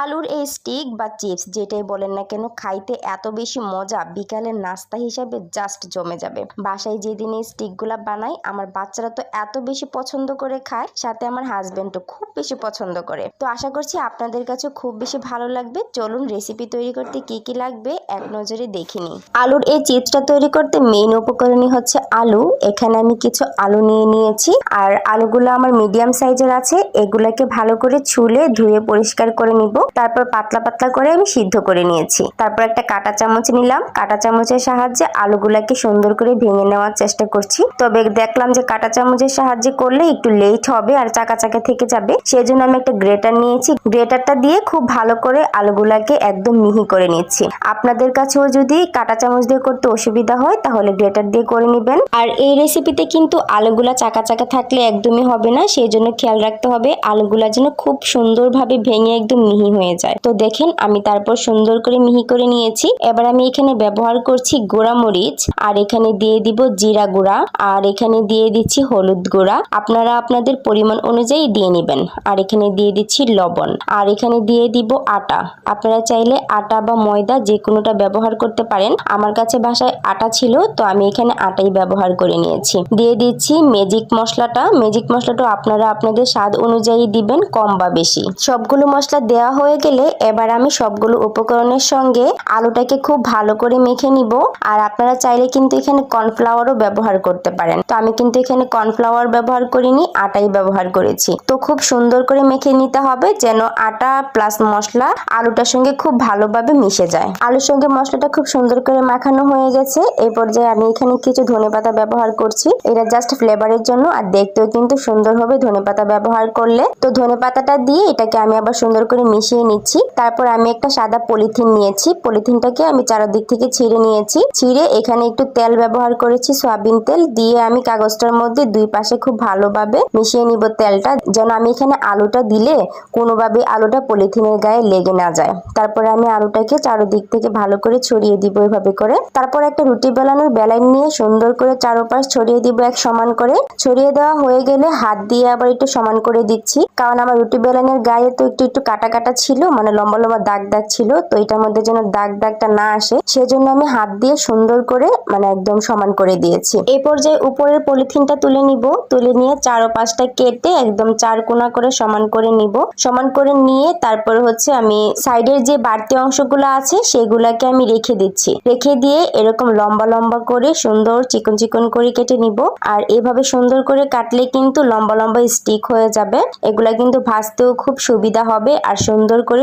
আলুর এই স্টিক বা চিপস যেটাই বলেন না কেন খাইতে এত বেশি মজা, বিকালের নাস্তা হিসাবে জাস্ট জমে যাবে। বাসায় যেদিন এই স্টিকগুলা বানাই আমার বাচ্চারা তো এত বেশি পছন্দ করে খায়, সাথে আমার হাজবেন্ডও খুব বেশি পছন্দ করে। তো আশা করছি আপনাদের কাছে খুব বেশি ভালো লাগবে। চলুন রেসিপি তৈরি করতে কি কি লাগবে এক নজরে দেখে নিই। আলুর এই চিপসটা তৈরি করতে মেইন উপকরণই হচ্ছে আলু। এখানে আমি কিছু আলু নিয়ে নিয়েছি, আর আলুগুলো আমার মিডিয়াম সাইজের আছে। এগুলাকে ভালো করে ছুলে ধুয়ে পরিষ্কার করে নিব। তারপর পাতলা পাতলা করে আমি সিদ্ধ করে নিয়েছি। তারপর একটা কাঁটা চামচ নিলাম, কাঁটা চামচের সাহায্যে আলুগুলাকে সুন্দর করে ভেঙে নেওয়ার চেষ্টা করছি। তবে দেখলাম যে কাঁটা চামচের সাহায্যে করলে একটু লেট হবে আর চাকা চাকা থেকে যাবে, সেজন্য আমি একটা গ্রেটার নিয়েছি। গ্রেটারটা দিয়ে খুব ভালো করে আলুগুলাকে একদম মিহি করে নিচ্ছি। আপনাদের কাছেও যদি কাঁটা চামচ দিয়ে করতে অসুবিধা হয় তাহলে গ্রেটার দিয়ে করে নেবেন। আর এই রেসিপিতে কিন্তু আলুগুলা চাকা চাকা থাকলে একদমই হবে না, সেই জন্য খেয়াল রাখতে হবে আলুগুলা যেন খুব সুন্দরভাবে ভেঙে একদম মিহি হয়ে যায়। তো দেখেন আমি তারপর সুন্দর করে মিহি করে নিয়েছি। এবার আমি এখানে ব্যবহার করছি গুঁড়া মরিচ, আর এখানে দিয়ে দিব জিরা গুঁড়া, আর এখানে দিয়ে দিচ্ছি হলুদ গুঁড়া। আপনারা আপনাদের পরিমাণ অনুযায়ী দিয়ে নেবেন। আর এখানে দিয়ে দিচ্ছি লবণ, আর এখানে দিয়ে দিব আটা। আপনারা চাইলে আটা বা ময়দা যে কোনোটা ব্যবহার করতে পারেন। আমার কাছে বাসায় আটা ছিল, তো আমি এখানে আটাই ব্যবহার করে নিয়েছি। দিয়ে দিচ্ছি ম্যাজিক মশলাটা। ম্যাজিক মশলাটা আপনারা আপনাদের স্বাদ অনুযায়ী দিবেন, কম বা বেশি। সবগুলো মশলা দেওয়া হয়ে গেলে এবার আমি সবগুলো উপকরণের সঙ্গে আলুটাকে খুব ভালো করে মেখে নিব। আর আপনারা চাইলে কিন্তু এখানে কর্নফ্লাওয়ারও ব্যবহার করতে পারেন। তো আমি কিন্তু এখানে কর্নফ্লাওয়ার ব্যবহার করিনি, আটাই ব্যবহার করেছি। তো খুব সুন্দর করে মেখে নিতে হবে যেন আটা প্লাস মশলা আলুটার সঙ্গে খুব ভালোভাবে মিশে যায়। আলুর সঙ্গে মশলাটা খুব সুন্দর করে মাখানো হয়ে গেছে। এই পর্যায়ে আমি এখানে কিছু ধনেপাতা ব্যবহার করছি। এটা জাস্ট ফ্লেভারের জন্য, আর দেখতেও কিন্তু সুন্দর হবে ধনেপাতা ব্যবহার করলে। তো ধনেপাতাটা দিয়ে এটাকে আমি আবার সুন্দর করে মিশিয়ে নিচ্ছি। তারপর আমি একটা সাদা পলিথিন নিয়েছি, পলিথিনটাকে আমি চারদিক থেকে ছিঁড়ে নিয়েছি। ছিঁড়ে এখানে একটু তেল ব্যবহার করেছি, সয়াবিন তেল দিয়ে আমি কাগজটার মধ্যে দুই পাশে খুব ভালোভাবে মিশিয়ে নিব তেলটা, যেন আমি এখানে আলুটা দিলে কোনোভাবে আলুটা পলিথিনের গায়ে লেগে না যায়। তারপরে আমি আলুটাকে চারদিক থেকে ভালো করে ছড়িয়ে দিব এভাবে করে। তারপর একটা রুটি বেলানোর বেলাইন নিয়ে সুন্দর করে চারপাশ ছড়িয়ে দিব এক সমান করে। ছড়িয়ে দেওয়া হয়ে গেলে হাত দিয়ে আবার একটু সমান করে দিচ্ছি, কারণ আমার রুটি বেলানের গায়ে তো একটু একটু কাটা কাটা ছিল, মানে লম্বা লম্বা দাগ দাগ ছিল। তো এটার মধ্যে যেন দাগ দাগটা না আসে সেজন্য আমি হাত দিয়ে সুন্দর করে মানে একদম সমান করে দিয়েছি। এই পর্যায়ে উপরের পলিথিনটা তুলে নিব, তুলে নিয়ে চারপাশটা কেটে একদম চার কোনা করে সমান করে নিব। সমান করে নিয়ে তারপর হচ্ছে আমি সাইডের যে বাড়তি অংশগুলো আছে সেগুলাকে আমি রেখে দিচ্ছি। রেখে দিয়ে এরকম লম্বা লম্বা করে সুন্দর চিকন চিকন করে কেটে নিব। আর এভাবে সুন্দর করে কাটলে কিন্তু লম্বা লম্বা স্টিক হয়ে যাবে। এগুলা কিন্তু ভাজতেও খুব সুবিধা হবে আর সুন্দর করে